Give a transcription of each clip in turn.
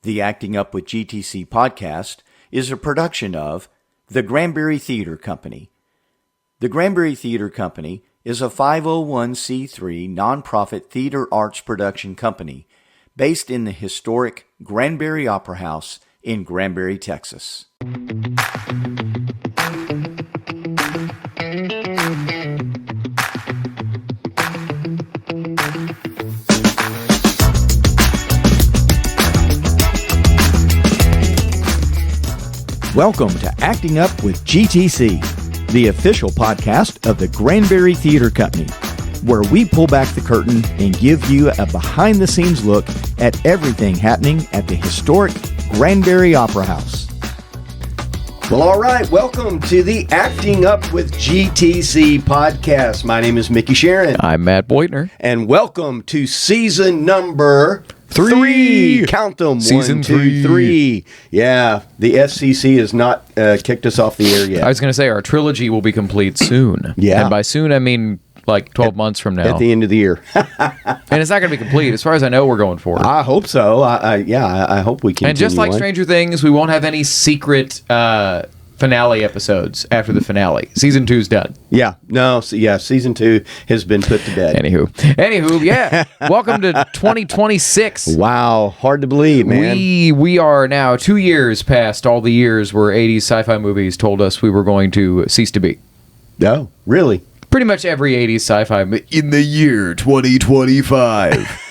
The Acting Up with GTC podcast is a production of the Granbury Theatre Academy. The Granbury Theatre Academy is a 501c3 nonprofit theater arts production company based in the historic Granbury Opera House in Granbury, Texas. Welcome to Acting Up with GTC, the official podcast of the Granbury Theatre Academy, where we pull back the curtain and give you a behind-the-scenes look at everything happening at the historic Granbury Opera House. Well, all right, welcome to the Acting Up with GTC podcast. My name is Micky, Shearon. I'm Matt Beutner. And welcome to season number... Three. Count them. Season 1, 2, 3. Yeah, the FCC has not kicked us off the air yet. I was going to say our trilogy will be complete soon. Yeah. And by soon, I mean like 12 months from now. At the end of the year. And it's not going to be complete. As far as I know, we're going for it. I hope so. I hope we can. And just like Stranger Things, we won't have any secret finale episodes after the finale. Season 2's done. Yeah. No. Season 2 has been put to bed. Anywho, yeah. Welcome to 2026. Wow. Hard to believe, man. We are now 2 years past all the years where 80s sci-fi movies told us we were going to cease to be. Oh, really? Pretty much every 80s sci-fi in the year 2025.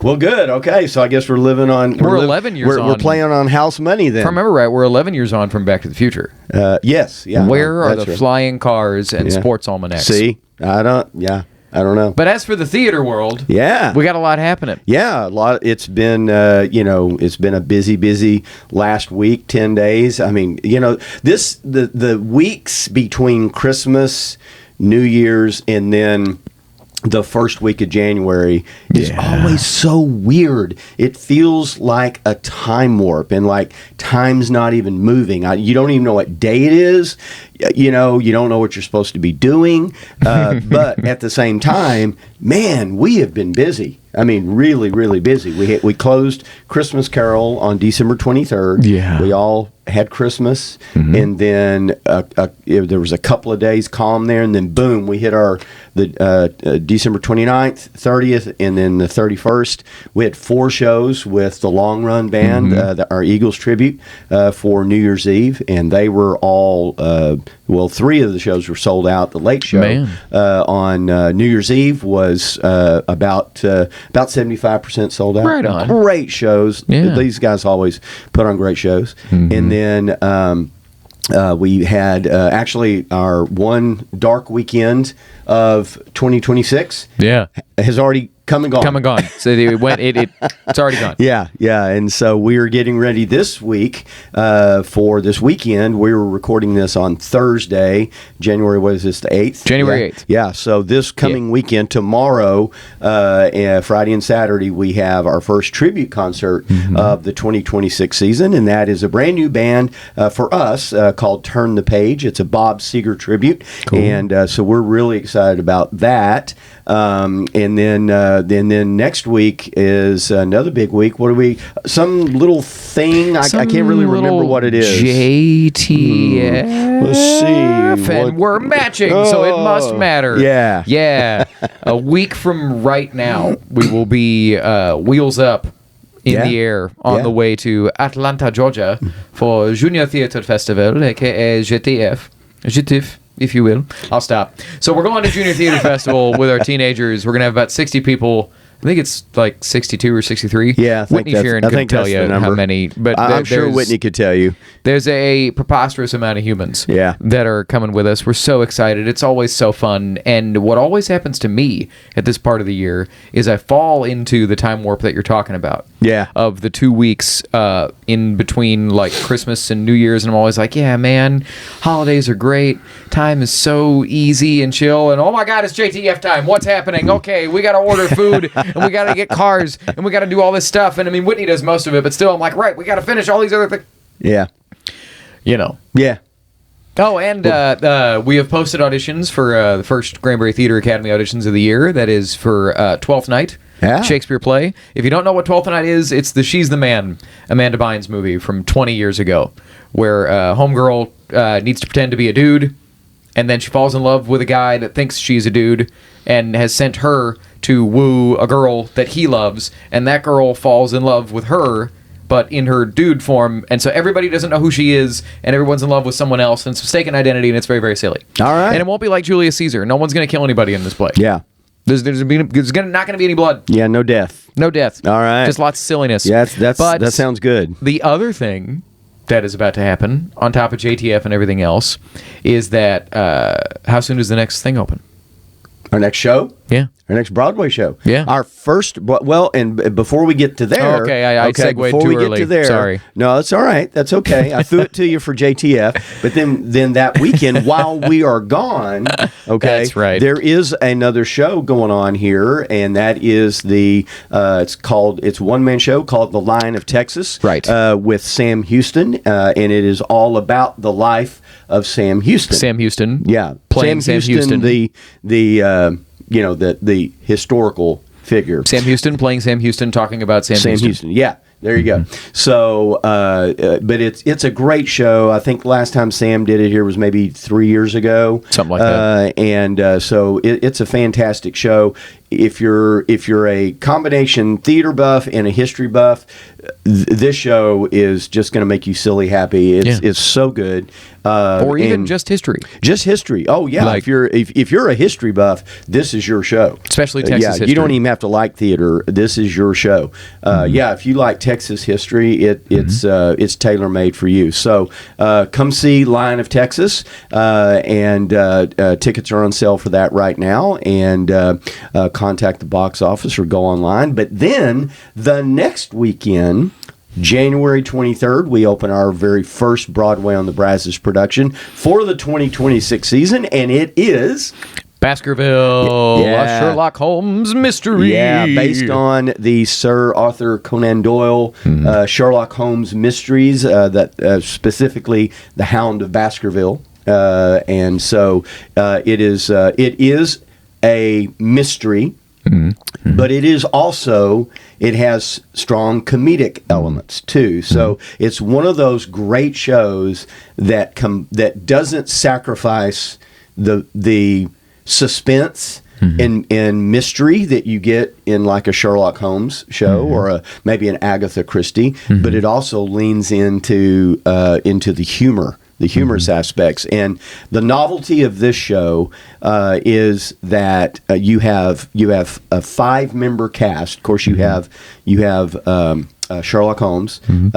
Well, good. Okay, so I guess we're living on... We're 11 years on. We're playing on house money then. If I remember right, we're 11 years on from Back to the Future. Yes. Yeah. Where are the right. flying cars and sports almanacs? See? I don't know. But as for the theater world, we got a lot happening. Yeah, a lot. It's been, it's been a busy last week, 10 days. I mean, the weeks between Christmas, New Year's, and then the first week of January is always so weird. It feels like a time warp, and like time's not even moving. You don't even know what day it is. You don't know what you're supposed to be doing. But at the same time, man, we have been busy. I mean, really, really busy. We closed Christmas Carol on December 23rd. Yeah. We all had Christmas, and then there was a couple of days calm there, and then boom, we hit the December 29th, 30th, and then the 31st. We had 4 shows with the Long Run Band, our Eagles tribute for New Year's Eve, and they were all 3 of the shows were sold out. The late show on New Year's Eve was about 75% sold out. Right on. Great shows. Yeah. These guys always put on great shows. And then we had actually our one dark weekend of 2026. Yeah, has already come and gone. So it's already gone. Yeah. And so we are getting ready this week for this weekend. We were recording this on Thursday, January, what is this, the 8th? January 8th. Yeah, so this coming weekend, tomorrow, Friday and Saturday, we have our first tribute concert of the 2026 season, and that is a brand new band for us called Turn the Page. It's a Bob Seger tribute, and so we're really excited about that. And then next week is another big week. What are we? Some little thing. I can't really remember what it is. JTF. Let's see. And we're matching, so it must matter. Yeah. A week from right now, we will be wheels up in the air on the way to Atlanta, Georgia for Junior Theatre Festival, aka JTF, if you will. I'll stop. So we're going to Junior Theatre Festival with our teenagers. We're going to have about 60 people. I think it's like 62 or 63. Yeah, Whitney Shearon could tell you how many. But I'm sure Whitney could tell you. There's a preposterous amount of humans that are coming with us. We're so excited. It's always so fun. And what always happens to me at this part of the year is I fall into the time warp that you're talking about. Yeah. Of the 2 weeks in between like Christmas and New Year's. And I'm always like, yeah, man, holidays are great. Time is so easy and chill. And oh my God, it's JTF time. What's happening? Okay, we got to order food. And we got to get cars, and we got to do all this stuff. And I mean, Whitney does most of it, but still, I'm like, right, we got to finish all these other things. Yeah. Yeah. Oh, and we have posted auditions for the first Granbury Theatre Academy auditions of the year. That is for 12th night Shakespeare play. If you don't know what 12th Night is, it's the She's the Man, Amanda Bynes movie from 20 years ago, where homegirl needs to pretend to be a dude, and then she falls in love with a guy that thinks she's a dude and has sent her to woo a girl that he loves, and that girl falls in love with her, but in her dude form, and so everybody doesn't know who she is, and everyone's in love with someone else, and it's mistaken identity, and it's very, very silly. All right. And it won't be like Julius Caesar. No one's going to kill anybody in this play. Yeah. There's not going to be any blood. Yeah, no death. No death. All right. Just lots of silliness. Yeah, that sounds good. The other thing that is about to happen, on top of JTF and everything else, is that how soon does the next thing open? Our next show? Yeah. Our next Broadway show. Yeah. Our first, and before we get to there. Oh, okay, I segued before too we early. get to there. Sorry. No, it's all right. That's okay. I threw it to you for JTF. But then that weekend, while we are gone, okay, that's right. there is another show going on here, and that is it's a one-man show called The Lion of Texas. Right. With Sam Houston, and it is all about the life of Sam Houston. Sam Houston. Yeah. Playing Sam Houston. The historical figure. Sam Houston playing Sam Houston, talking about Sam Houston. Yeah, there you go. So, but it's a great show. I think last time Sam did it here was maybe 3 years ago, something like that. And so it's a fantastic show. If you're a combination theater buff and a history buff, this show is just going to make you silly happy. It's so good. Or even just history. Just history. Oh yeah. Like, if you're a history buff, this is your show. Especially Texas history. You don't even have to like theater. This is your show. Yeah, if you like Texas history, it's tailor made for you. So come see Lion of Texas, and tickets are on sale for that right now. And contact the box office or go online. But then the next weekend, January 23rd, we open our very first Broadway on the Brazos production for the 2026 season, and it is Baskerville, a Sherlock Holmes Mystery. Yeah, based on the Sir Arthur Conan Doyle Sherlock Holmes Mysteries, that specifically The Hound of Baskerville. And so it is a mystery, but it has strong comedic elements too. So it's one of those great shows that doesn't sacrifice the suspense and mystery that you get in like a Sherlock Holmes show or maybe an Agatha Christie, but it also leans into the humor. The humorous aspects, and the novelty of this show is that you have a 5-member cast. Of course, you have Sherlock Holmes, and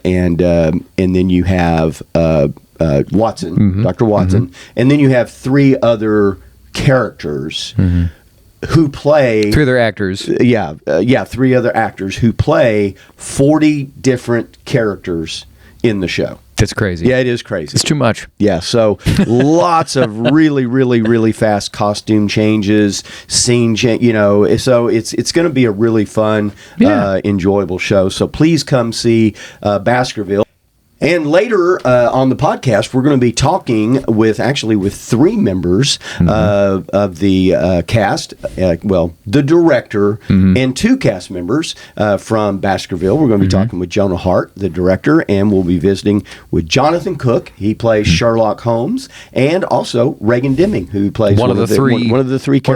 then you have Watson, Dr. Watson, and then you have 3 other characters who play 3 other actors. 3 other actors who play 40 different characters in the show. That's crazy. Yeah, it is crazy. It's too much. Yeah, so lots of really, really, really fast costume changes, scene change. So it's going to be a really fun, enjoyable show. So please come see Baskerville. And later on the podcast, we're going to be talking with 3 members of the cast. The director and 2 cast members from Baskerville. We're going to be talking with Jonah Hart, the director, and we'll be visiting with Jonathan Cook. He plays Sherlock Holmes, and also Reagan Deming, who plays one of the 3 characters. One of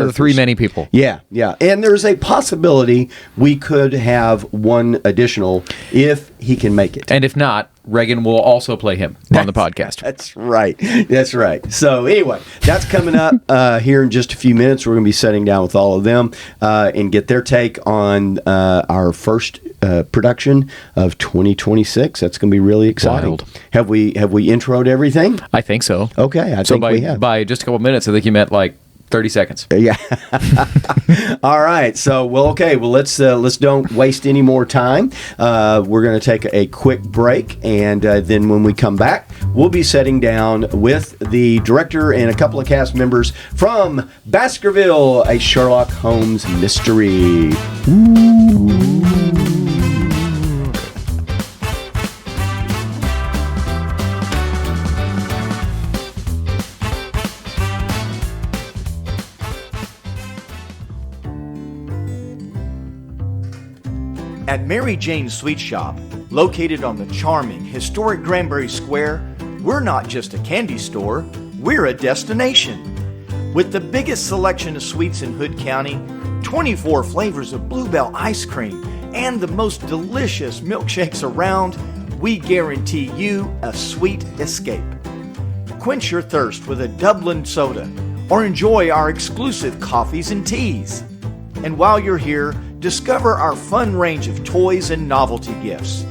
the 3 many people. Yeah. And there's a possibility we could have one additional if he can make it. And if not, Reagan will also play him on the podcast. That's right. So anyway, that's coming up here in just a few minutes. We're going to be sitting down with all of them and get their take on our first production of 2026. That's going to be really exciting. Wild. Have we introed everything? I think so. Okay, I think we have. By just a couple minutes, I think you meant like 30 seconds. Yeah. All right. So, let's don't waste any more time. We're going to take a quick break, and then when we come back, we'll be sitting down with the director and a couple of cast members from Baskerville, a Sherlock Holmes Mystery. Ooh. At Mary Jane's Sweet Shop, located on the charming, historic Granbury Square, we're not just a candy store, we're a destination. With the biggest selection of sweets in Hood County, 24 flavors of Bluebell ice cream, and the most delicious milkshakes around, we guarantee you a sweet escape. Quench your thirst with a Dublin soda, or enjoy our exclusive coffees and teas. And while you're here, discover our fun range of toys and novelty gifts.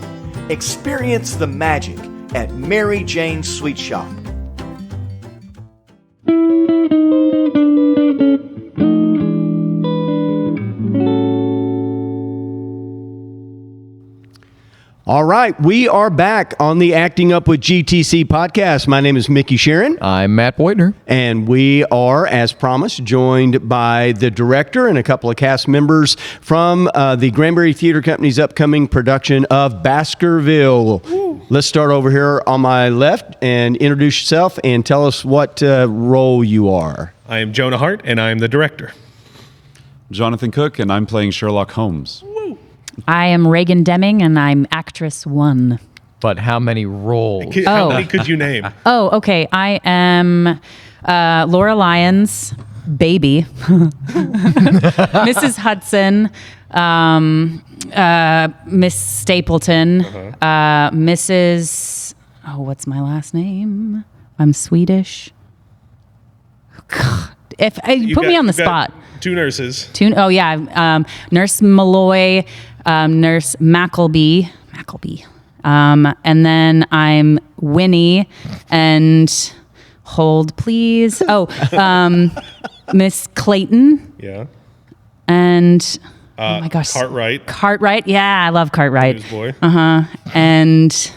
Experience the magic at Mary Jane's Sweet Shop. All right, we are back on the Acting Up with GTC podcast. My name is Micky Shearon. I'm Matt Beutner. And we are, as promised, joined by the director and a couple of cast members from the Granbury Theatre Company's upcoming production of Baskerville. Woo. Let's start over here on my left and introduce yourself and tell us what role you are. I am Jonah Hart, and I am the director. Jonathan Cook, and I'm playing Sherlock Holmes. I am Reagan Deming, and I'm actress 1. But how many roles? How many could you name? Oh, okay. I am Laura Lyons, baby, Mrs. Hudson, Miss Stapleton, Mrs. Oh, what's my last name? I'm Swedish. God, if you put me on the spot. 2 nurses. Nurse Malloy, Nurse Mackleby, and then I'm Winnie, and hold please. Miss Clayton. Yeah. And oh my gosh, Cartwright. Yeah, I love Cartwright. News boy. And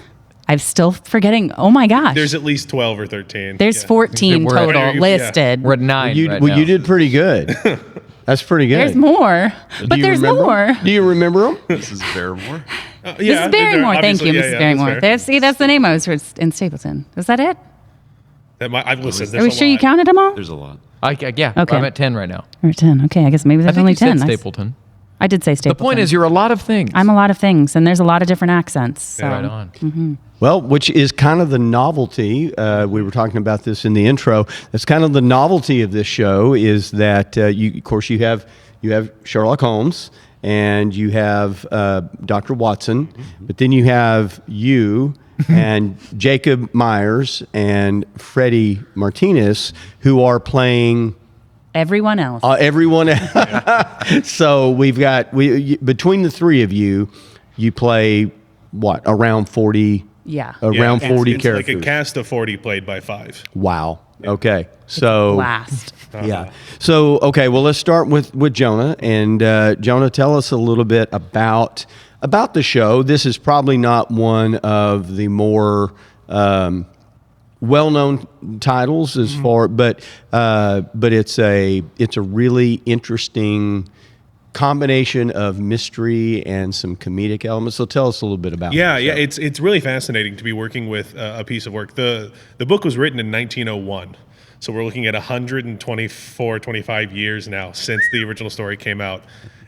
I'm still forgetting. Oh my gosh. There's at least 12 or 13. There's 14 total listed. We're at 9. You did pretty good. That's pretty good. There's more, but there's more. Do you remember them? Mrs. Barrymore. Mrs. Barrymore. Thank you, Mrs. Barrymore. That's the name I was in Stapleton. Was that it? I've listened. Are we sure you counted them all? There's a lot. Yeah. Okay. I'm at 10 right now. Or 10. Okay, I guess maybe there's only 10. Said Stapleton. I did say Stapleton. The point is, you're a lot of things. I'm a lot of things, and there's a lot of different accents. So. Right on. Mm-hmm. Well, which is kind of the novelty. We were talking about this in the intro. That's kind of the novelty of this show is that you have Sherlock Holmes and you have Dr. Watson, but then you have you and Jacob Myers and Freddie Martinez who are playing everyone else. So we've got between the three of you play what around 40. Yeah. Around 40 it's characters. Like a cast of 40 played by 5. Wow. Okay. So blast. Yeah. So okay, well let's start with Jonah and Jonah, tell us a little bit about the show. This is probably not one of the more well-known titles as far, but it's a really interesting combination of mystery and some comedic elements. So tell us a little bit about it. It's really fascinating to be working with a piece of work. The book was written in 1901. So we're looking at 25 years now since the original story came out.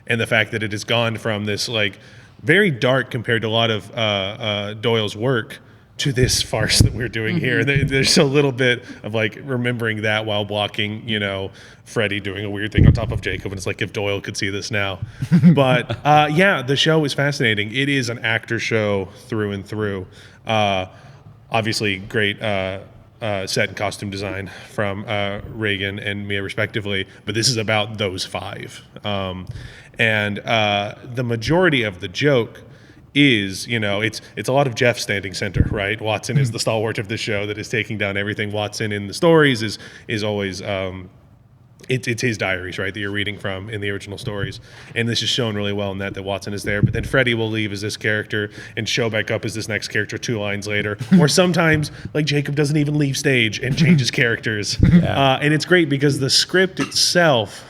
And the fact that it has gone from this like very dark compared to a lot of Doyle's work to this farce that we're doing here. There's a little bit of like remembering that while blocking, Freddie doing a weird thing on top of Jacob. And it's like if Doyle could see this now. But the show is fascinating. It is an actor show through and through. Obviously great set and costume design from Reagan and Mia respectively. But this is about those 5. And the majority of the joke is, it's a lot of Jeff standing center, right? Watson is the stalwart of the show that is taking down everything. Watson in the stories is always, it's his diaries, right, that you're reading from in the original stories. And this is shown really well in that Watson is there. But then Freddie will leave as this character and show back up as this next character 2 lines later. Or sometimes, like, Jacob doesn't even leave stage and changes characters. And it's great because the script itself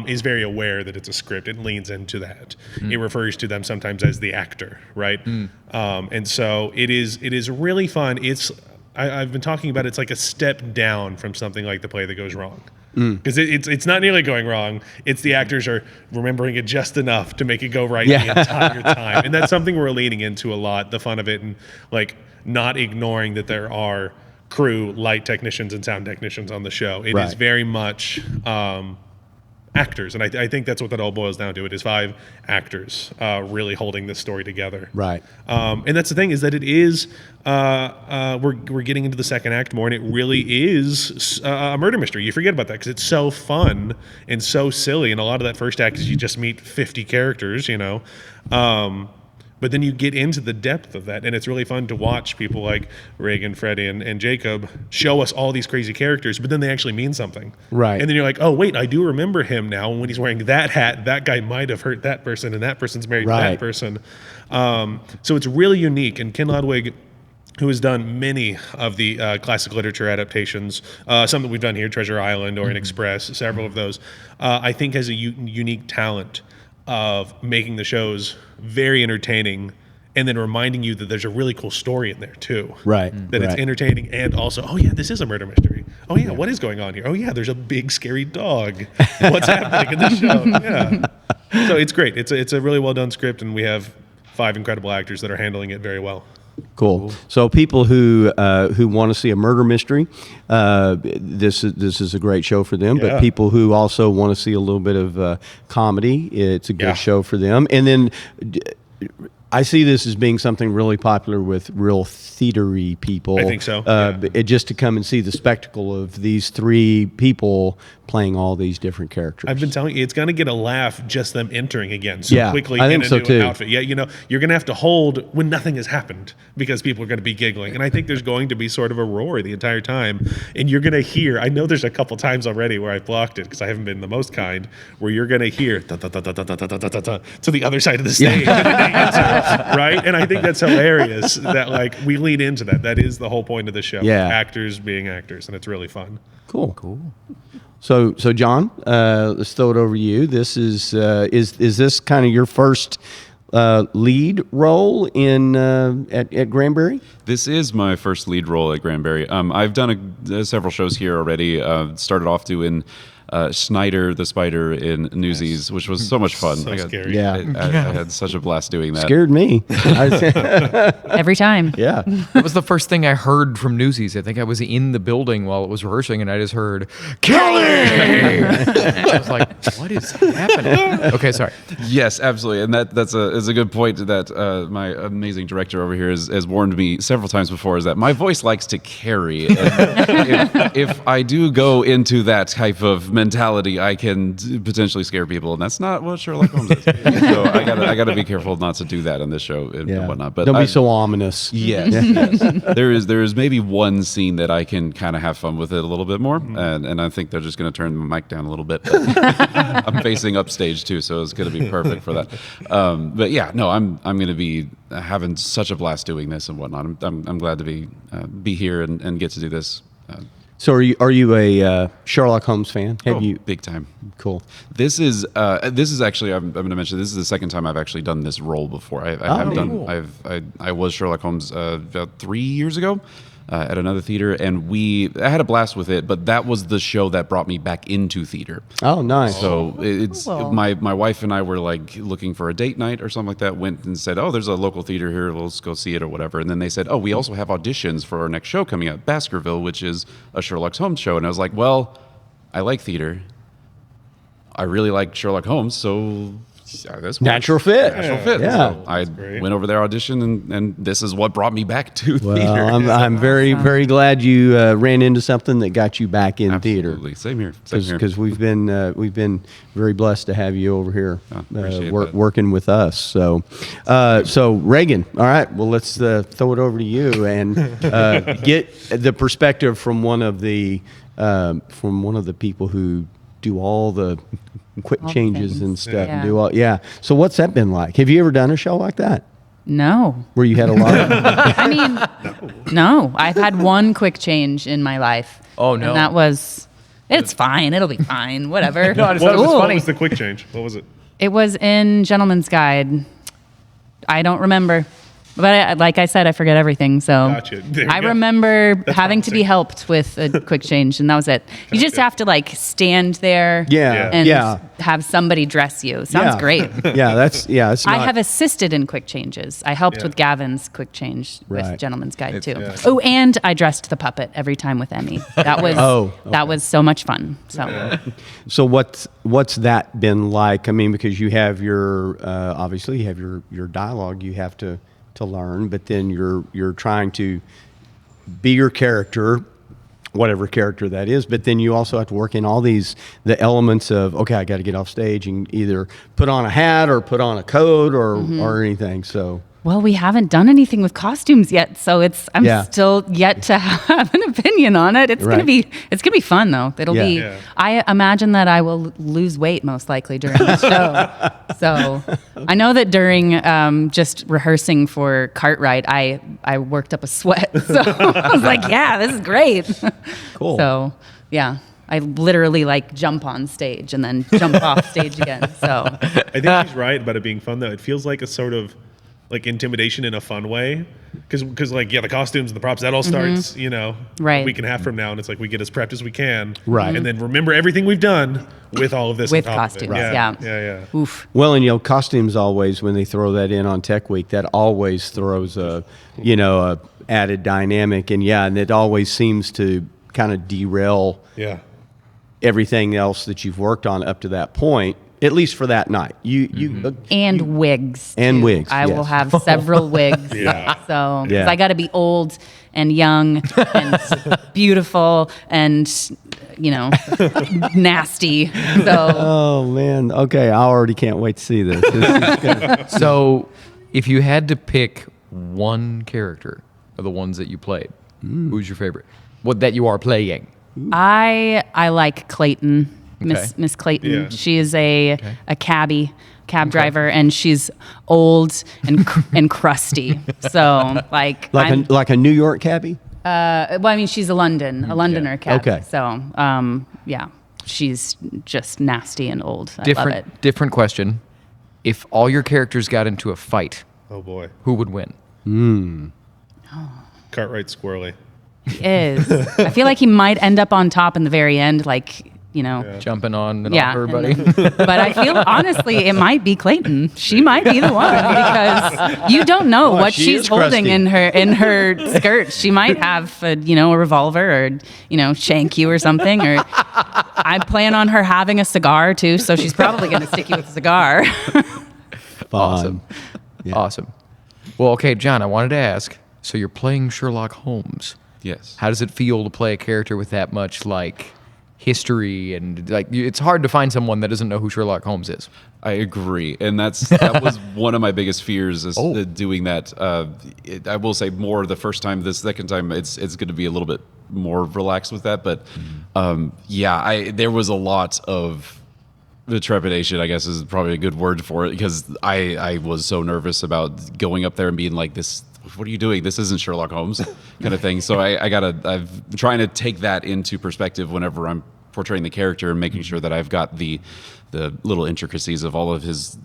is very aware that it's a script. It leans into that. It refers to them sometimes as the actor, right? And so it is really fun. I've been talking about it's like a step down from something like The Play That Goes Wrong. because it's not nearly going wrong. It's the actors are remembering it just enough to make it go right the entire time, and that's something we're leaning into a lot. The fun of it, and like not ignoring that there are crew, light technicians, and sound technicians on the show. It is very much actors, and I think that's what that all boils down to. It is 5 actors really holding this story together. Right. And that's the thing, is that it is we're getting into the second act more, and it really is a murder mystery. You forget about that because it's so fun and so silly, and a lot of that first act is you just meet 50 characters, you know. But then you get into the depth of that, and it's really fun to watch people like Reagan, Freddie, and Jacob show us all these crazy characters, but then they actually mean something. Right. And then you're like, oh, wait, I do remember him now. And when he's wearing that hat, that guy might have hurt that person, and that person's married to that person. So it's really unique. And Ken Ludwig, who has done many of the classic literature adaptations, some that we've done here, Treasure Island or in Express, several of those, I think has a unique talent of making the shows very entertaining, and then reminding you that there's a really cool story in there too. Right. That it's entertaining, and also, oh yeah, this is a murder mystery. Oh yeah, what is going on here? Oh yeah, there's a big scary dog. What's happening in this show? Yeah. So it's great. It's a really well done script, and we have 5 incredible actors that are handling it very well. Cool. So people who want to see a murder mystery, this is a great show for them. But people who also want to see a little bit of comedy, it's a good show for them. And then I see this as being something really popular with real theater-y people. I think so. Just to come and see the spectacle of these 3 people playing all these different characters. I've been telling you, it's going to get a laugh just them entering again so quickly I think in a so new too. outfit. Yeah, you know, you're going to have to hold when nothing has happened because people are going to be giggling. And I think there's going to be sort of a roar the entire time. And you're going to hear, I know there's a couple times already where I've blocked it because I haven't been the most kind, where you're going to hear to the other side of the stage. Right? And I think that's hilarious that like we lean into that. That is the whole point of the show. Yeah. Actors being actors, and it's really fun. Cool. So John, let's throw it over to you. This is this kind of your first lead role in at Granbury? This is my first lead role at Granbury. I've done several shows here already. Started off doing Snyder the Spider in Newsies, which was so much fun. So scary. Yeah. I had such a blast doing that. Scared me. Every time. Yeah. That was the first thing I heard from Newsies. I think I was in the building while it was rehearsing, and I just heard, Kelly! I was like, what is happening? Okay, sorry. Yes, absolutely. And that's a good point that my amazing director over here has warned me several times before, is that my voice likes to carry. And if I do go into that type of mentality, I can potentially scare people, and that's not what Sherlock Holmes is. So I gotta be careful not to do that in this show and whatnot. But don't be so ominous. Yes. There is maybe one scene that I can kind of have fun with it a little bit more, and I think they're just going to turn the mic down a little bit. But I'm facing upstage too, so it's going to be perfect for that. But yeah, no, I'm going to be having such a blast doing this and whatnot. I'm glad to be here and get to do this. So are you a Sherlock Holmes fan? Have you? Big time. Cool. This is actually, I'm going to mention, this is the second time I've actually done this role before. I was Sherlock Holmes about 3 years ago at another theater, and I had a blast with it, but that was the show that brought me back into theater. Oh, nice. So it's my wife and I were like looking for a date night or something like that, went and said, oh, there's a local theater here, let's go see it or whatever. And then they said, oh, we also have auditions for our next show coming up, Baskerville, which is a Sherlock Holmes show. And I was like, well, I like theater. I really like Sherlock Holmes, so this natural fit. Yeah. So I went over their audition, and this is what brought me back to theater. I'm very, very glad you ran into something that got you back in theater. Absolutely. Same here. Because we've been very blessed to have you over here working with us. So Reagan, all right. Well, let's throw it over to you and get the perspective from one of the people who do all the quick changes and stuff. And so what's that been like? Have you ever done a show like that? No. Where you had a lot of... I mean, no. I've had one quick change in my life. Oh, no. And that was... It's fine. It'll be fine. Whatever. No, What was the quick change? What was it? It was in Gentleman's Guide. I don't remember. But like I said, I forget everything. So Gotcha. There you I go. remember That's having to be promising. helped with a quick change, and that was it. You just have to like stand there Yeah. and Yeah. have somebody dress you. Sounds Yeah. great. It's I not- have assisted in quick changes. I helped Yeah. with Gavin's quick change Right. with Gentleman's Guide too. yeah. Oh, and I dressed the puppet every time with Emmy. That was that was so much fun. So So what's that been like? I mean, because you have your obviously you have your dialogue you have to learn, but then you're trying to be your character, whatever character that is. But then you also have to work in all the elements of okay, I got to get off stage and either put on a hat or put on a coat or anything. So. well, we haven't done anything with costumes yet, so I'm Yeah. still yet to have an opinion on it. It's Right. gonna be fun though. It'll be. Yeah. I imagine that I will lose weight most likely during the show. So I know that during just rehearsing for Cartwright, I worked up a sweat. So I was like, yeah, this is great. Cool. So yeah. I literally like jump on stage and then jump off stage again. So I think she's right about it being fun though. It feels like a sort of like intimidation in a fun way, because like the costumes and the props that all starts Right. a week and a half from now, and it's like we get as prepped as we can, Right. and then remember everything we've done with all of this With on top of it. costumes, yeah. yeah. oof. Well, and costumes always when they throw that in on Tech Week, that always throws a added dynamic, and it always seems to kind of derail Yeah. everything else that you've worked on up to that point, at least for that night. And wigs. And too. wigs, I will yes. have several wigs. Yeah. So 'cause Yeah. I got to be old and young and beautiful and nasty. So Oh man, okay, I already can't wait to see this. This is good. So, if you had to pick one character of the ones that you played, who's your favorite? What that you are playing? I like Clayton, Okay. Miss Clayton. Yeah. She is a cab driver, and she's old and crusty. So like like a New York cabbie. well, I mean, she's a Londoner cab. Okay. So, yeah, she's just nasty and old. I love it. Different question. If all your characters got into a fight, Oh boy. who would win? Cartwright Squirrely. He is. I feel like he might end up on top in the very end, like, Jumping on and Yeah, off everybody. but I feel honestly it might be Clayton. She might be the one because you don't know what she she's is holding crusty. in her skirt. She might have a revolver or shank you or something. Or I plan on her having a cigar too, so she's probably going to stick you with a cigar. Awesome. Awesome. Well, okay, John, I wanted to ask. So you're playing Sherlock Holmes. Yes. How does it feel to play a character with that much history and it's hard to find someone that doesn't know who Sherlock Holmes is. I agree, and that was one of my biggest fears is doing that. I will say more the first time. The second time, it's going to be a little bit more relaxed with that. But there was a lot of the trepidation, I guess is probably a good word for it, because I was so nervous about going up there and being like this. What are you doing? This isn't Sherlock Holmes, kind of thing. So I'm trying to take that into perspective whenever I'm portraying the character and making sure that I've got the little intricacies of all of his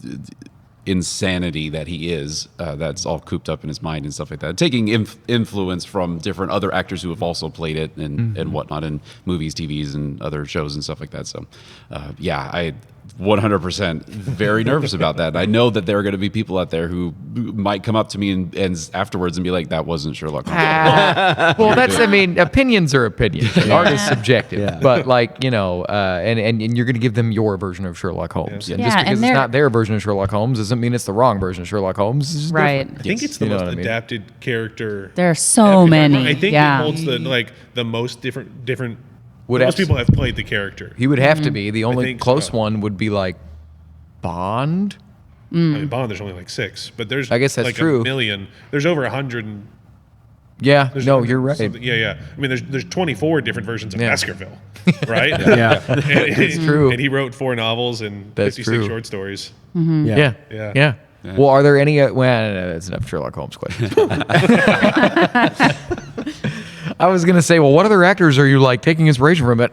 insanity that he is, that's all cooped up in his mind and stuff like that. Taking influence from different other actors who have also played it and whatnot in movies, TVs, and other shows and stuff like that. So, I 100% very nervous about that. I know that there are going to be people out there who might come up to me and afterwards and be like, that wasn't Sherlock Holmes. Well, opinions are opinions. Art is subjective. Yeah. But and you're going to give them your version of Sherlock Holmes. And Yeah, just because and it's they're- not their version of Sherlock Holmes doesn't mean it's the wrong version of Sherlock Holmes. It's just Right. different. I think it's the You know most what I mean? adapted character. There are so ever. many. I think Yeah. it holds the most different. Would most have- people have played the character. He would have to be. The only think close so. one would be Bond. I mean, Bond, there's only 6, but there's I guess that's true. a million. There's over 100. Yeah, There's no, you're right. Yeah. I mean, there's 24 different versions of Yeah. Baskerville, right? Yeah. It's true. And he wrote 4 novels and That's 56 true. short stories. Yeah. Yeah. Well, are there any? No, that's enough Sherlock Holmes questions. I was gonna say, well, what other actors are you taking inspiration from? But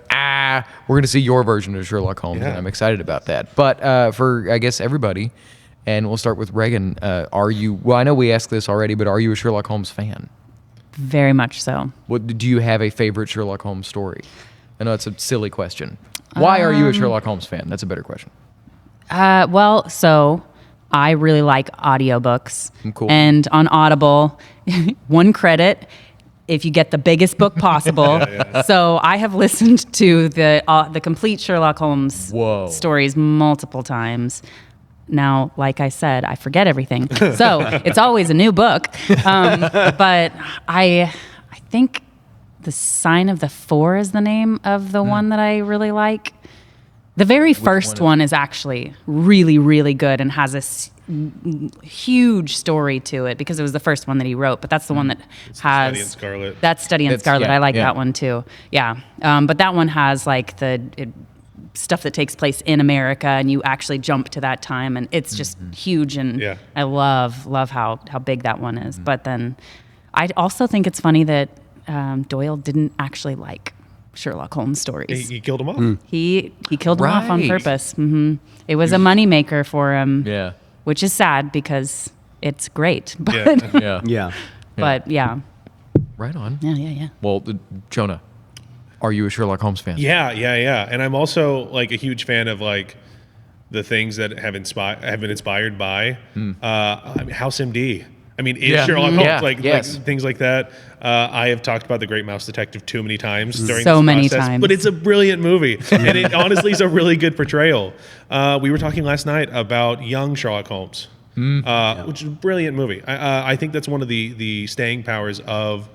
we're gonna see your version of Sherlock Holmes, Yeah. and I'm excited about that. But for I guess everybody, And we'll start with Reagan. Are you? Well, I know we asked this already, but are you a Sherlock Holmes fan? Very much so. Do you have a favorite Sherlock Holmes story? I know it's a silly question. Why are you a Sherlock Holmes fan? That's a better question. Well, so I really like audiobooks. Cool. And on Audible, one credit if you get the biggest book possible. So I have listened to the complete Sherlock Holmes stories multiple times. Now, like I said, I forget everything. So it's always a new book. But I think The Sign of the Four is the name of the one that I really like. The very first one is actually really, really good and has a huge story to it because it was the first one that he wrote. But that's the one that has Study in Scarlet. That's Study in Scarlet. I like that one too. Yeah, but that one has like stuff that takes place in America, and you actually jump to that time, and it's just huge. And I love how big that one is. But then I also think it's funny that Doyle didn't actually like Sherlock Holmes stories. He killed him off. He killed him off on purpose. It was a moneymaker for him. Yeah. Which is sad because it's great. But but yeah. Right on. Yeah. Well, Jonah, are you a Sherlock Holmes fan? Yeah. And I'm also like a huge fan of like the things that have been inspired by House MD. I mean, Sherlock Holmes, like things like that. I have talked about The Great Mouse Detective too many times during this process, but it's a brilliant movie, and it honestly is a really good portrayal. We were talking last night about young Sherlock Holmes, which is a brilliant movie. I think that's one of the staying powers of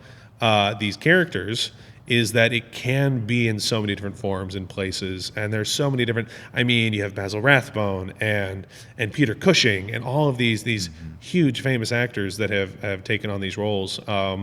these characters is that it can be in so many different forms and places, and there's so many different. I mean, you have Basil Rathbone and Peter Cushing and all of these huge famous actors that have taken on these roles. A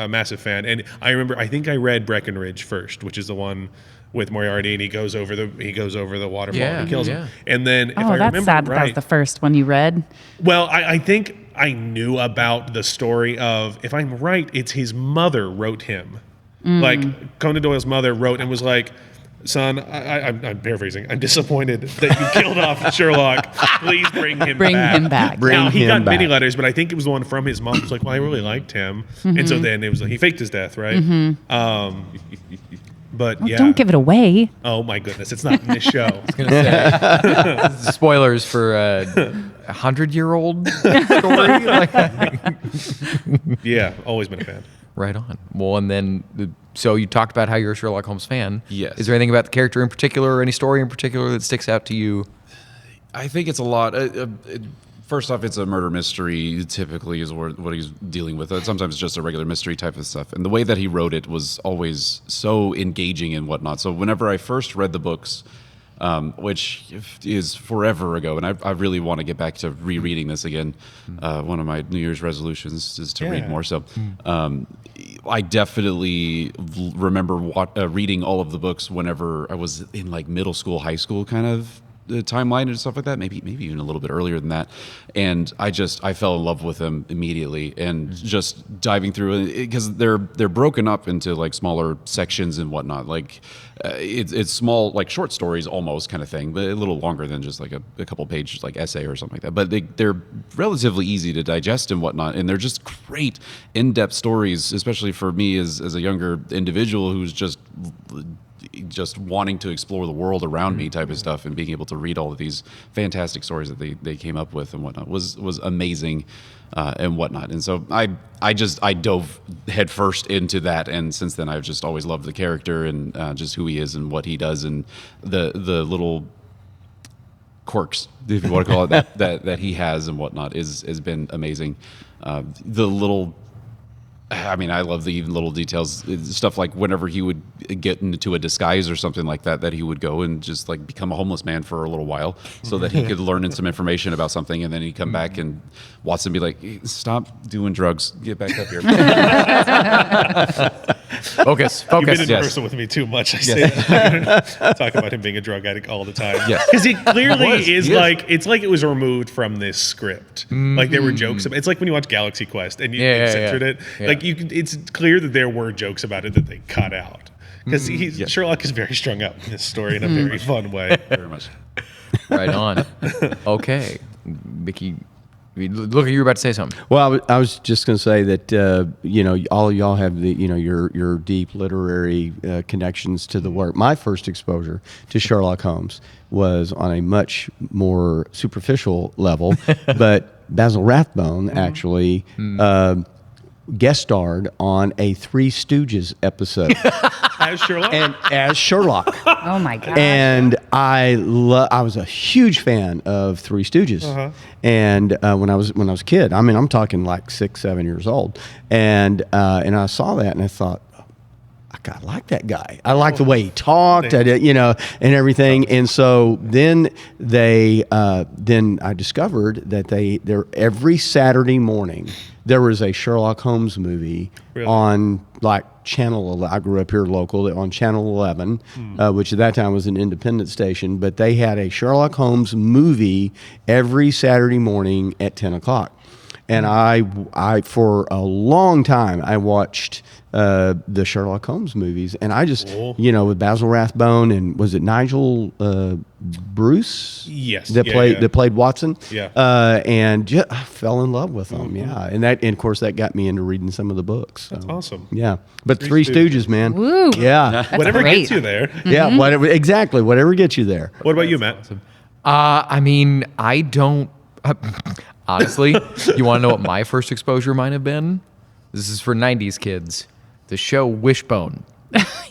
massive fan. And I think I read Breckenridge first, which is the one with Moriarty, and he goes over the waterfall and kills him. And then if I remember that's sad that was the first one you read. Well, I think I knew about the story of, if I'm right, it's his mother wrote him. Like Conan Doyle's mother wrote and was like, son, I'm paraphrasing. I'm disappointed that you killed off Sherlock. Please bring him back. He got many letters, but I think it was the one from his mom. It was like, well, I really liked him. And so then it was like, he faked his death, right? But don't give it away. Oh my goodness, it's not in this show. I was gonna say, spoilers for 100-year-old story. Yeah, always been a fan. Right on. Well, and then so you talked about how you're a Sherlock Holmes fan. Yes. Is there anything about the character in particular, or any story in particular that sticks out to you? I think it's a lot. First off, it's a murder mystery, typically, is what he's dealing with. Sometimes it's just a regular mystery type of stuff. And the way that he wrote it was always so engaging and whatnot. So whenever I first read the books, which is forever ago, and I really want to get back to rereading this again. One of my New Year's resolutions is to read more. So I definitely remember reading all of the books whenever I was in like middle school, high school kind of the timeline and stuff like that, maybe even a little bit earlier than that. And I fell in love with them immediately, and just diving through it, because they're broken up into like smaller sections and whatnot. Like it's small, like short stories almost kind of thing, but a little longer than just like a couple page like essay or something like that. But they're relatively easy to digest and whatnot, and they're just great in-depth stories, especially for me as a younger individual who's just wanting to explore the world around me type of stuff, and being able to read all of these fantastic stories that they came up with and whatnot was amazing and whatnot. And so I dove headfirst into that, and since then I've just always loved the character and just who he is and what he does, and the little quirks, if you want to call it that he has and whatnot has been amazing. I love the even little details, stuff like whenever he would get into a disguise or something like that he would go and just like become a homeless man for a little while so that he could learn some information about something, and then he'd come back and Watson be like, hey, stop doing drugs, get back up here. Focus. You've been in person with me too much. I say that. Talk about him being a drug addict all the time. Because he clearly is like, it's like it was removed from this script. Like there were jokes about, it's like when you watch Galaxy Quest and you censored it. Like it's clear that there were jokes about it that they cut out. Because Sherlock is very strung up in this story in a very fun way. Very much. Right on. Okay, Mickey. Look, you were about to say something. Well, I was just going to say that all of y'all have your deep literary connections to the work. My first exposure to Sherlock Holmes was on a much more superficial level, but Basil Rathbone actually guest starred on a Three Stooges episode As Sherlock? Oh my god! and I was a huge fan of Three Stooges, and when I was a kid, I mean, I'm talking like 6-7 years old, and I saw that and I thought, I like that guy. I like the way he talked, and everything. And so then I discovered that they're every Saturday morning there was a Sherlock Holmes movie on like Channel 11. I grew up here local on Channel 11, which at that time was an independent station, but they had a Sherlock Holmes movie every Saturday morning at 10 o'clock. And I for a long time, I watched the Sherlock Holmes movies, and I just, with Basil Rathbone and was it Nigel Bruce? Yes. That played Watson. Yeah. And I fell in love with them. Yeah. And of course that got me into reading some of the books. So, That's awesome. Yeah. But Three Stooges, man. Woo. Yeah. Whatever great. gets you there. Yeah. Whatever gets you there. What about you, Matt? I mean, I don't. Honestly, you want to know what my first exposure might have been? This is for 90s kids. The show Wishbone.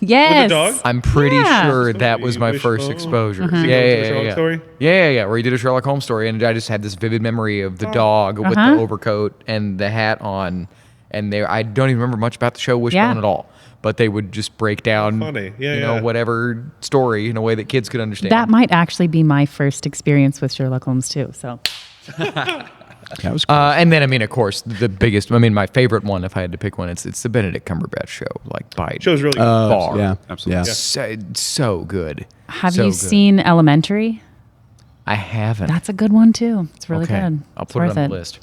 Yes. With the dog? I'm pretty Yeah. sure that was my first Wishbone? exposure. Is he going through a Sherlock story? Yeah, where he did a Sherlock Holmes story, and I just had this vivid memory of the dog with the overcoat and the hat on, and I don't even remember much about the show Wishbone at all. But they would just break down, Funny. Yeah, whatever story in a way that kids could understand. That might actually be my first experience with Sherlock Holmes too. So That was cool. And then, I mean, of course, my favorite one, if I had to pick one, it's the Benedict Cumberbatch show, like by Show's really good. far. Yeah. Absolutely. Yeah. So good. have So you good. seen Elementary? I haven't. That's a good one too. It's really good. I'll It's put it worth on the list.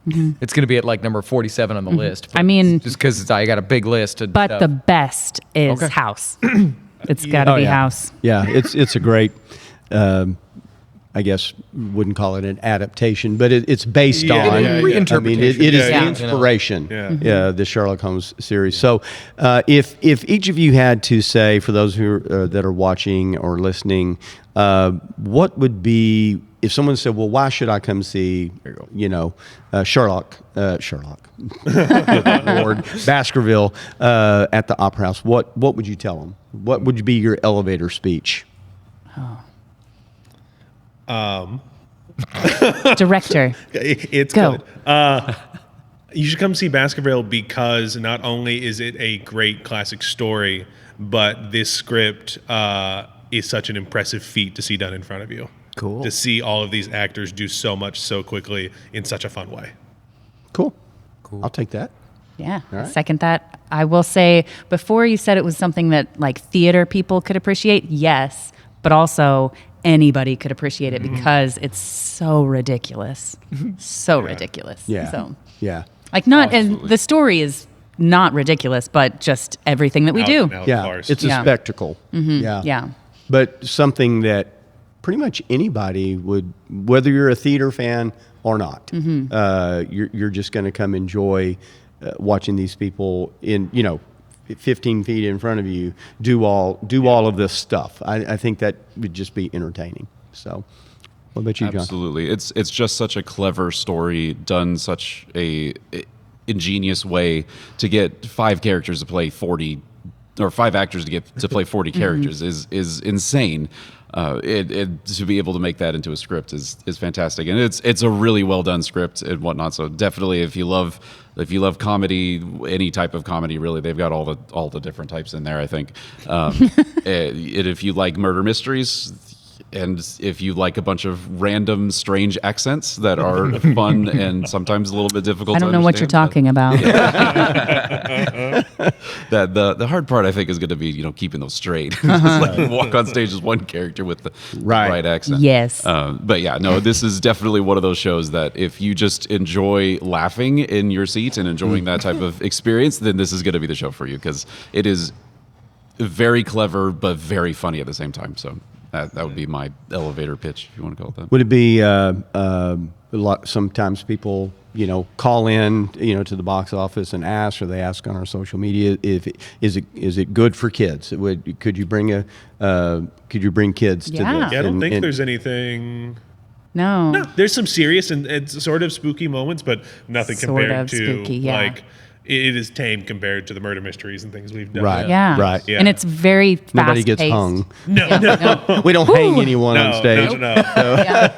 It's going to be at like number 47 on the list. I mean, just because I got a big list. Of but stuff. the best is Okay. House. It's got to be House. Yeah, it's a great. I guess wouldn't call it an adaptation, but it's based on. I mean, Reinterpretation. it is Yeah. the inspiration. Yeah. The Sherlock Holmes series. So, if each of you had to say, for those who that are watching or listening, what would be if someone said, "Well, why should I come see Sherlock, Lord Baskerville at the Opera House?" What would you tell them? What would be your elevator speech? Director. It's Go. good. You should come see Baskerville because not only is it a great classic story, but this script is such an impressive feat to see done in front of you. Cool. To see all of these actors do so much so quickly in such a fun way. Cool. I'll take that. Yeah, right. second that. I will say, before you said it was something that like theater people could appreciate, yes, but also anybody could appreciate it because it's so ridiculous. So ridiculous. Yeah. So, Yeah. like, not, and Absolutely. the story is not ridiculous, but just everything that we do. Yeah. Farce. It's a Yeah. spectacle. Yeah. Yeah. But something that pretty much anybody would, whether you're a theater fan or not, you're just going to come enjoy watching these people in 15 feet in front of you do all of this stuff. I think that would just be entertaining. So, what about you, John? Absolutely. It's just such a clever story done such a ingenious way to get 5 characters to play 40 or 5 actors to get to play 40 characters is insane. To be able to make that into a script is fantastic, and it's a really well done script and whatnot. So definitely, if you love comedy, any type of comedy, really, they've got all the different types in there. I think, and if you like murder mysteries, and if you like a bunch of random, strange accents that are fun and sometimes a little bit difficult, I don't know what you're talking about. That the hard part, I think, is going to be keeping those straight. Just like walk on stage as one character with the right accent. Yes. But yeah, no, this is definitely one of those shows that if you just enjoy laughing in your seat and enjoying that type of experience, then this is going to be the show for you because it is very clever but very funny at the same time. So That would be my elevator pitch, if you want to call it that. Would it be sometimes people, call in, to the box office and ask, or they ask on our social media, is it good for kids? Could you bring kids to this? Yeah, I don't think there's anything. No, there's some serious and sort of spooky moments, but nothing compared to spooky, like it is tame compared to the murder mysteries and things we've done. Right. Yeah. Right. Yeah. And it's very fast. Nobody gets paced. hung. No. We don't hang anyone on stage. No.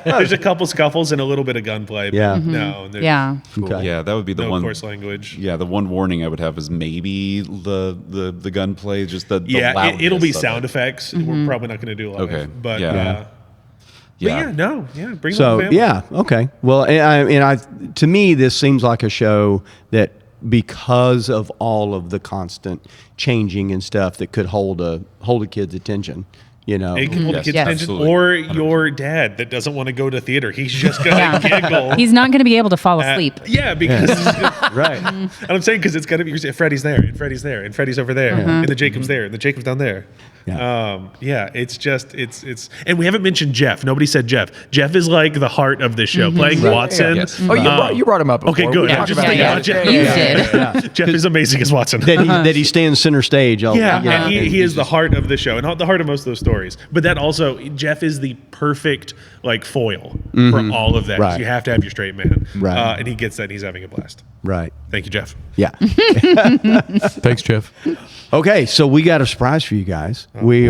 There's a couple scuffles and a little bit of gunplay. Yeah. But no. there's Yeah. Cool. Okay. Yeah, that would be the No one. coarse language. Yeah, the one warning I would have is maybe the gunplay, just the Yeah, loudness it'll be of sound it. effects. We're probably not going to do live. Okay. But Yeah. yeah, bring So the family. yeah, okay. Well, to me, this seems like a show that, because of all of the constant changing and stuff, that could hold a kid's attention. It can hold Yes. kids' Yes. attention, Absolutely. or your dad that doesn't want to go to theater. He's just going to giggle. He's not going to be able to fall asleep. Yeah, because Right. and I'm saying because it's got to be Freddy's there, and Freddy's there, and Freddy's over there, and the Jacob's there, and the Jacob's down there. Yeah. It's just it's and we haven't mentioned Jeff. Nobody said Jeff. Jeff is like the heart of this show, playing Watson. Yes. Oh, you brought him up before. Okay, good. We Yeah, talked just about think it. about Jeff. You did. Jeff is amazing as Watson. that he stands center stage. And he is the heart of the show, and the heart of most of those stories. But that also, Jeff is the perfect like foil for all of that. 'Cause Right. You have to have your straight man, Right. And he gets that. And he's having a blast. Right. Thank you, Jeff. Yeah. Thanks, Jeff. Okay, so we got a surprise for you guys. We're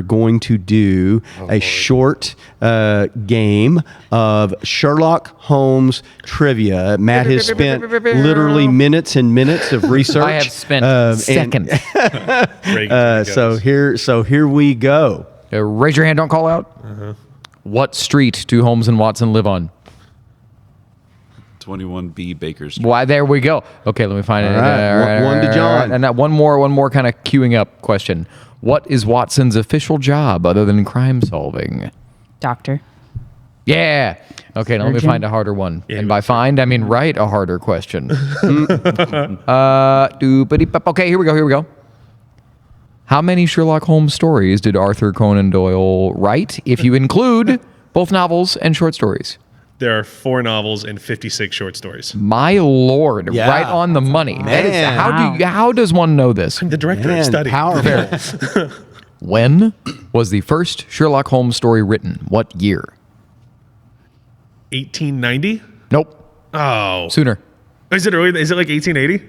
going to do a short game of Sherlock Holmes trivia. Matt has spent literally minutes and minutes of research. I have spent seconds. So here we go. Raise your hand. Don't call out. What street do Holmes and Watson live on? 21B Baker Street. Why? There we go. Okay, let me find it. All right, one to John. And one more kind of queuing up question. What is Watson's official job other than crime solving? Doctor. Yeah. Okay, now let me Surgeon. find a harder one. Yeah, And by find, I mean write a harder question. Okay, here we go. How many Sherlock Holmes stories did Arthur Conan Doyle write, if you include both novels and short stories? There are 4 novels and 56 short stories. My lord, Yeah. right on the money. That is, Man. how does one know this? The director Man, of study. powerful. When was the first Sherlock Holmes story written? What year? 1890. Nope. Oh, Sooner. is it early? Is it like 1880?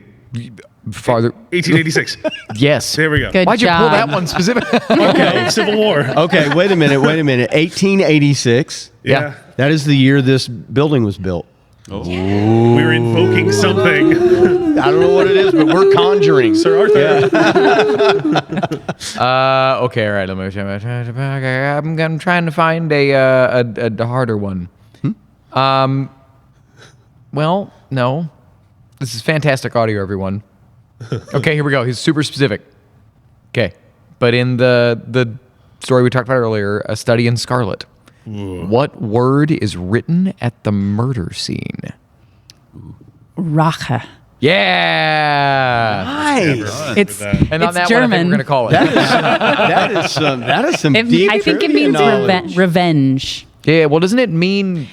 Farther. 1886. Yes. There we go. Good Why'd you pull job. that one specific? Okay, Civil War. Okay, wait a minute. 1886. Yeah. That is the year this building was built. We were invoking something. I don't know what it is, but we're conjuring. Sir Arthur. Okay, all right. Let me. I'm trying to find a harder one. Well, no. This is fantastic audio, everyone. Okay, here we go. He's super specific. Okay, but in the story we talked about earlier, A Study in Scarlet, what word is written at the murder scene? Rache. Yeah. Nice. It's And on it's that German. one, I think we're gonna call it. That is some deep I think it trivia means knowledge. revenge. Yeah. Well, doesn't it mean?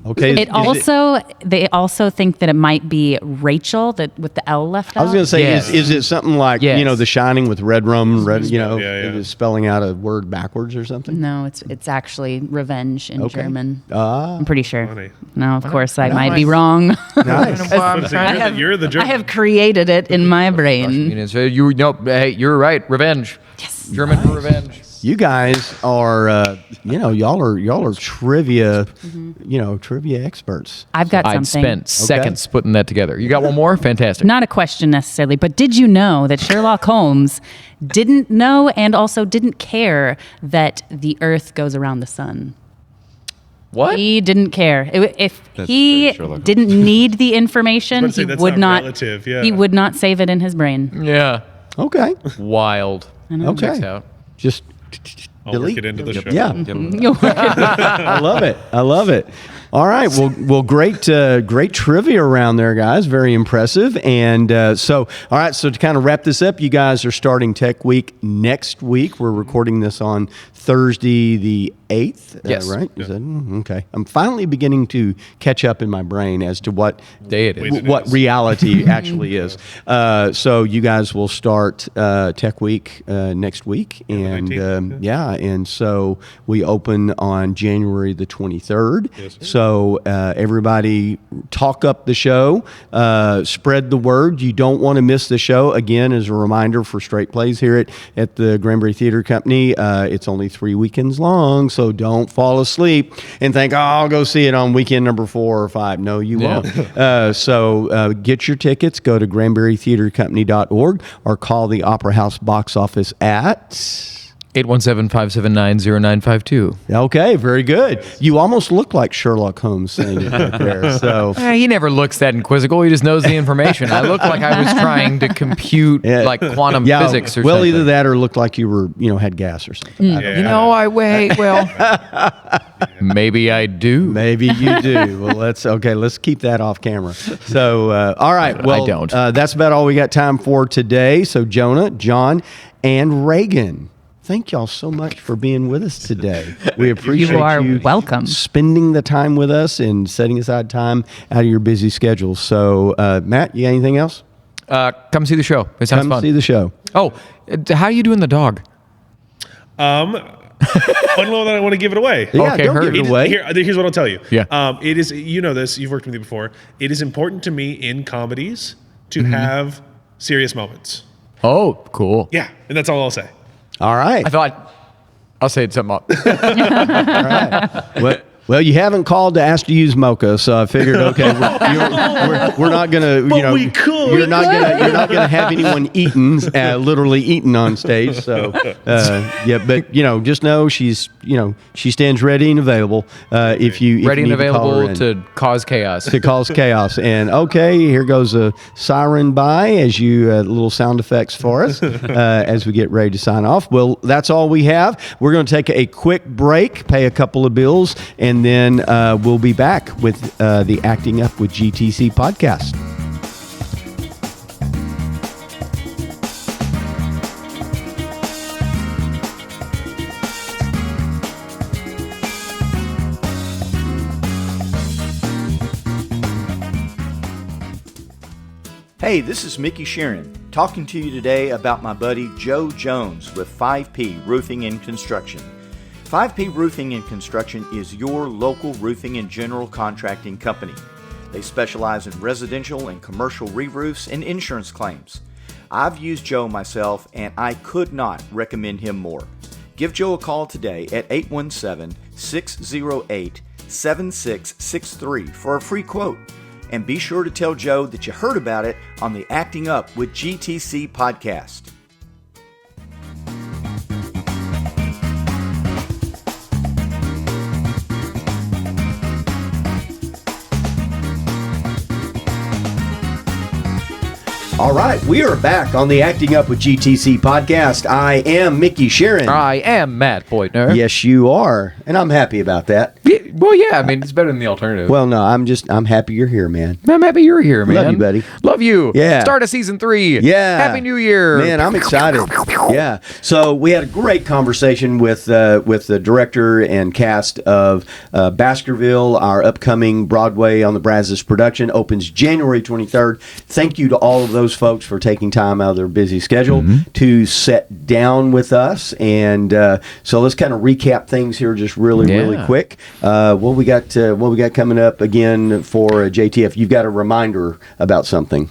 Okay. They also think that it might be Rachel, that with the L left out. I was going to say, Yes. is it something like, Yes. The Shining with red rum, red, Yeah. it is spelling out a word backwards or something? No, it's actually revenge in Okay. German. Ah, I'm pretty sure. Funny. No, of course I might be wrong. nice. You're the jerk. I have created it in my brain. You're right. Revenge. Yes. German for revenge. You guys are, y'all are trivia, trivia experts. I've got I'd something. spent seconds putting that together. You got one more? Fantastic. Not a question necessarily, but did you know that Sherlock Holmes didn't know and also didn't care that the Earth goes around the sun? What? He didn't care. If That's he very Sherlock Holmes. didn't need the information, I was he about to say, would that's not. not relative, yeah. He would not save it in his brain. Yeah. Okay. Wild. Okay. Checks out. Just I'll work delete. it into the show. Yeah. You'll work it. I love it. All right. Well, great trivia around there, guys. Very impressive. And all right. So to kind of wrap this up, you guys are starting Tech Week next week. We're recording this on Thursday the 8th. Yes. Right? Is that, okay. I'm finally beginning to catch up in my brain as to what day it is. What reality actually is. So you guys will start Tech Week next week, and and so we open on January the 23rd. Yes, sir. So everybody talk up the show, spread the word. You don't want to miss the show. Again, as a reminder for straight plays here at the Granbury Theatre Academy, it's only 3 weekends long, so don't fall asleep and think, I'll go see it on weekend number 4 or 5. No, you won't. So get your tickets, go to granburytheatreacademy.org or call the Opera House box office at 817-579-0952. Okay, very good. You almost look like Sherlock Holmes saying it right there. So he never looks that inquisical. He just knows the information. I look like I was trying to compute like quantum physics or something. Either that or look like you were, had gas or something. Maybe I do. Maybe you do. Well, let's keep that off camera. So, all right. Well, I don't. That's about all we got time for today. So, Jonah, John, and Reagan, thank y'all so much for being with us today. We appreciate you welcome. spending the time with us and setting aside time out of your busy schedule. So, Matt, you got anything else? Come see the show. It sounds fun. Come see the show. Oh, how are you doing the dog? I don't know that I want to give it away. Yeah, Okay, don't heard. give it away. Here's what I'll tell you. Yeah. It is, you know this, you've worked with me before. It is important to me in comedies to have serious moments. Oh, cool. Yeah, and that's all I'll say. All right. I thought I'll say it something up. All right. Well, you haven't called to ask to use Mocha, so I figured, okay, we're not gonna, we could. You're not gonna have anyone literally eaten on stage. So, but just know she stands ready and available. If you Ready and need to call her available in. to cause chaos. To cause chaos. And okay, here goes a siren by as you little sound effects for us as we get ready to sign off. Well, that's all we have. We're going to take a quick break, pay a couple of bills, and then we'll be back with the Acting Up with GTC podcast. Hey, this is Micky Shearon, talking to you today about my buddy Joe Jones with 5P Roofing and Construction. 5P Roofing and Construction is your local roofing and general contracting company. They specialize in residential and commercial re-roofs and insurance claims. I've used Joe myself, and I could not recommend him more. Give Joe a call today at 817-608-7663 for a free quote. And be sure to tell Joe that you heard about it on the Acting Up with GTC podcast. All right, we are back on the Acting Up with GTC podcast. I am Micky Shearon. I am Matt Beutner. Yes, you are, and I'm happy about that. Well, yeah, I mean, it's better than the alternative. Well, no, I'm happy you're here, man. I'm happy you're here, man. Love you, buddy. Love you. Yeah. Start of season 3. Yeah. Happy New Year. Man, I'm excited. Yeah. So we had a great conversation with the director and cast of Baskerville. Our upcoming Broadway on the Brazos production opens January 23rd. Thank you to all of those folks for taking time out of their busy schedule to sit down with us. And so let's kind of recap things here just really quick. What we got coming up again for JTF? You've got a reminder about something.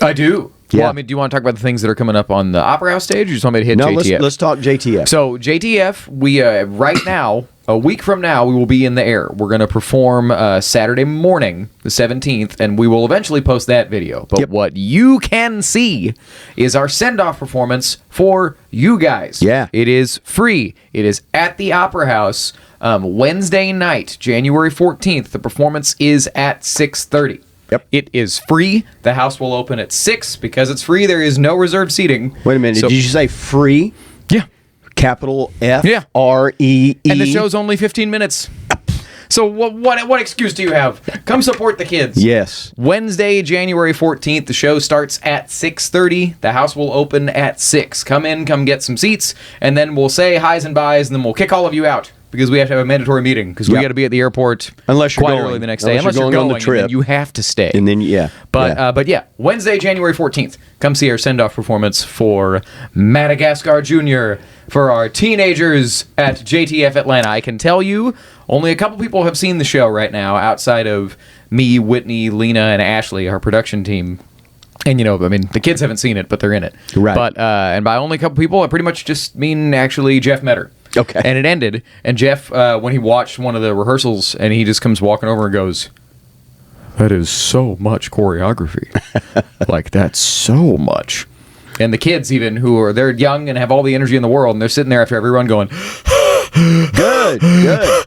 I do. Yeah. Well, I mean, do you want to talk about the things that are coming up on the Opera House stage, or you just want me to hit JTF? Let's talk JTF. So JTF, we right now, a week from now, we will be in the air. We're going to perform Saturday morning, the 17th, and we will eventually post that video. But what you can see is our send-off performance for you guys. Yeah. It is free. It is at the Opera House Wednesday night, January 14th. The performance is at 6:30. Yep. It is free. The house will open at 6 because it's free. There is no reserved seating. Wait a minute. Did you say free? Yeah. Capital Yeah. F-R-E-E. And the show's only 15 minutes. So what excuse do you have? Come support the kids. Yes. Wednesday, January 14th, the show starts at 6:30. The house will open at 6. Come in, come get some seats, and then we'll say highs and byes, and then we'll kick all of you out because we have to have a mandatory meeting because we got to be at the airport unless you're quite going early the next day. Unless you're going on the trip, and then you have to stay. And then But yeah, Wednesday, January 14th. Come see our send-off performance for Madagascar Jr. for our teenagers at JTF Atlanta. I can tell you, only a couple people have seen the show right now outside of me, Whitney, Lena, and Ashley, our production team. And, the kids haven't seen it, but they're in it. Right. But, and by only a couple people, I pretty much just mean actually Jeff Metter. Okay. And it ended, and Jeff, when he watched one of the rehearsals, and he just comes walking over and goes, "That is so much choreography." Like, that's so much. And the kids even, they're young and have all the energy in the world, and they're sitting there after every run going, Good.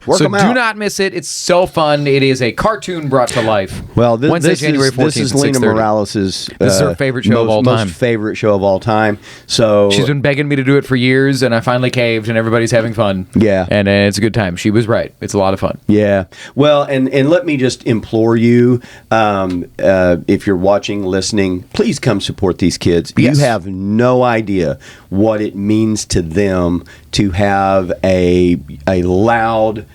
Work so them out. do not miss it. It's so fun. It is a cartoon brought to life. Well, Wednesday, January 14th. This is Lena Morales' this is her favorite show of all time. Most favorite show of all time. So she's been begging me to do it for years, and I finally caved, and everybody's having fun. Yeah. And it's a good time. She was right. It's a lot of fun. Yeah. Well, and let me just implore you, if you're watching, listening, please come support these kids. Yes. You have no idea what it means to them to have a loud,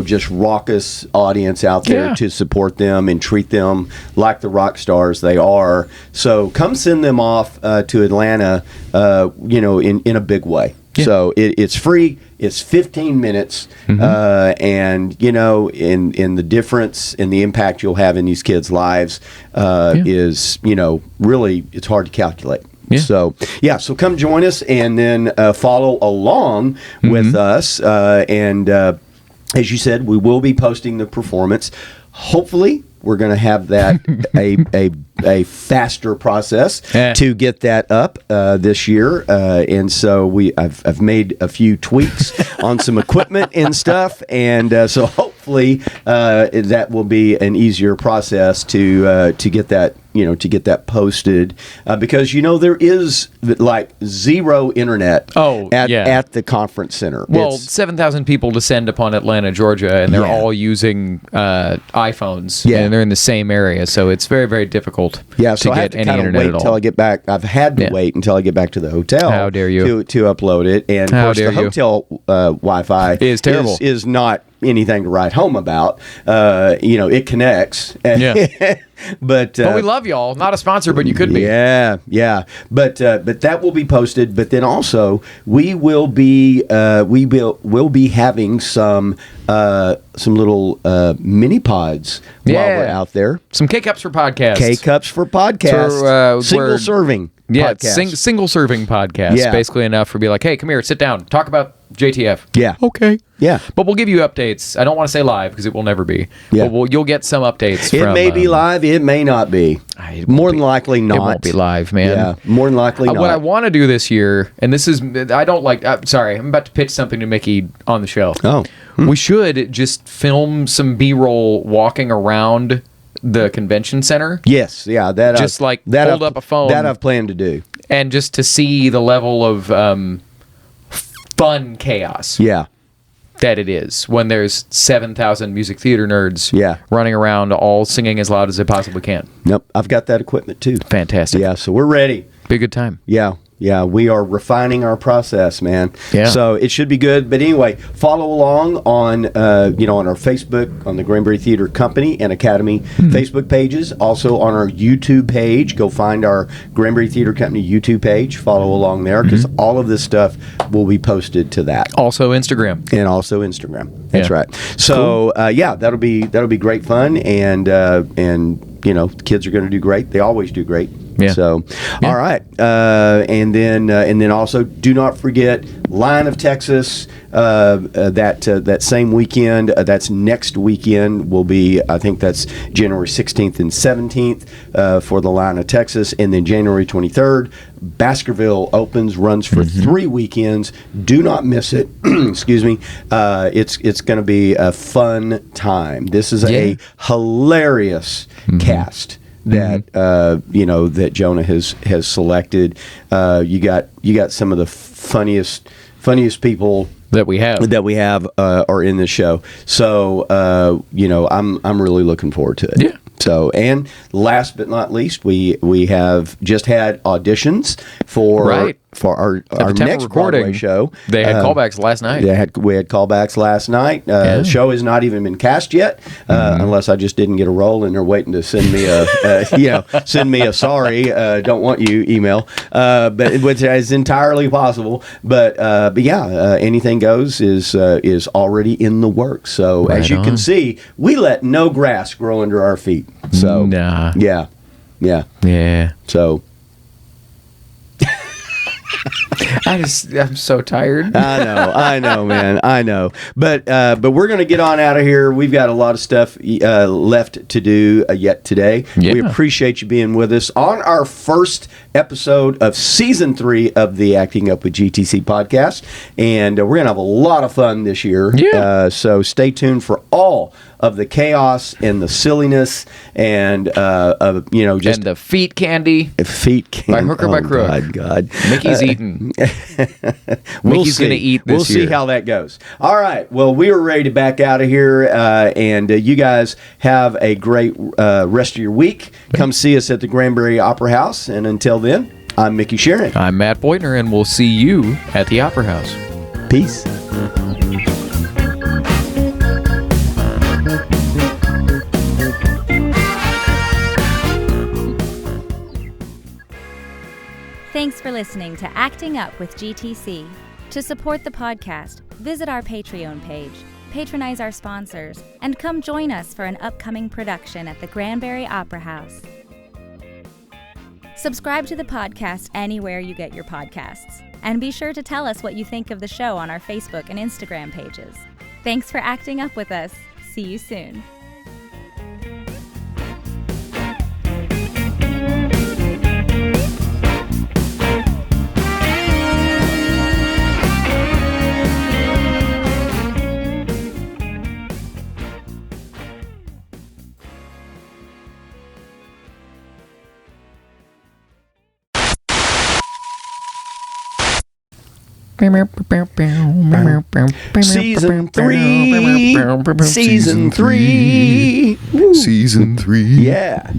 just raucous audience out there to support them and treat them like the rock stars they are. So come send them off to Atlanta, in a big way. Yeah. So it's free. It's 15 minutes, and in the difference and the impact you'll have in these kids' lives is really, it's hard to calculate. Yeah. So come join us and then follow along with us. And as you said, we will be posting the performance. Hopefully, we're going to have that a faster process to get that up this year. And so I've made a few tweaks on some equipment and stuff, and so hopefully that will be an easier process to get that. To get that posted, because there is like zero internet at the conference center. Well, 7,000 people descend upon Atlanta, Georgia, and they're all using iPhones, and they're in the same area, so it's very, very difficult to get any internet at all. Until I get back. I've had to wait until I get back to the hotel. How dare you? To upload it, and of course the hotel Wi-Fi is terrible. Is not anything to write home about. It connects. But we love y'all. Not a sponsor, but you could be. Yeah. But that will be posted. But then also we will be we'll be having some little mini pods while we're out there. Some K-Cups for podcasts. K-Cups for podcasts. Single serving. Yeah, single serving podcast. Yeah. Basically enough for be like, hey, come here, sit down, talk about JTF. Yeah. Okay. Yeah. But we'll give you updates. I don't want to say live because it will never be. Yeah. But you'll get some updates. It may be live. It may not be. More than likely not. It won't be live, man. Yeah. More than likely not. What I want to do this year, and this is, I don't like, sorry, I'm about to pitch something to Micky on the show. Oh. We should just film some B-roll walking around the convention center. Yes. Yeah. Hold up a phone. That I've planned to do. And just to see the level of fun chaos that it is when there's 7,000 music theater nerds running around all singing as loud as they possibly can. Nope, I've got that equipment too. Fantastic. Yeah, so we're ready. Be a good time. Yeah, we are refining our process, man. Yeah. So it should be good. But anyway, follow along on on our Facebook, on the Granbury Theatre Company and Academy Facebook pages. Also on our YouTube page. Go find our Granbury Theatre Company YouTube page. Follow along there because all of this stuff will be posted to that. Also Instagram. And also Instagram. That's right. So cool. That'll be great fun, and the kids are going to do great. They always do great. Yeah. So, all right, and then also do not forget Lion of Texas. That same weekend. That's next weekend. Will be, I think that's January 16th and 17th for the Lion of Texas, and then January 23rd. Baskerville opens, runs for 3 weekends. Do not miss it. Excuse me. It's going to be a fun time. This is a hilarious cast that that Jonah has selected. You got some of the funniest funniest people that we have are in this show. So I'm really looking forward to it. Yeah. So, and last but not least, we have just had auditions for our next Broadway show. They had callbacks last night. We had callbacks last night. The show has not even been cast yet, unless I just didn't get a role and they're waiting to send me a sorry, don't want you email. But which is entirely possible. But anything goes is already in the works. So as you can see, we let no grass grow under our feet. So yeah. So I'm so tired. I know, man. I know. But we're going to get on out of here. We've got a lot of stuff left to do yet today. Yeah. We appreciate you being with us on our first episode of season 3 of the Acting Up with GTC podcast. And we're going to have a lot of fun this year. Yeah. So stay tuned for all of the chaos and the silliness and just and the feet candy by hook or by crook. God. Mickey's eating. Mickey's going to eat this We'll see how that goes. All right. Well, we are ready to back out of here, and you guys have a great rest of your week. Come see us at the Granbury Opera House, and until then, I'm Micky Shearon. I'm Matt Beutner, and we'll see you at the Opera House. Peace. Thanks for listening to Acting Up with GTC. To support the podcast, visit our Patreon page, patronize our sponsors, and come join us for an upcoming production at the Granbury Opera House. Subscribe to the podcast anywhere you get your podcasts, and be sure to tell us what you think of the show on our Facebook and Instagram pages. Thanks for acting up with us. See you soon. Season 3. Season 3. Season 3. Yeah.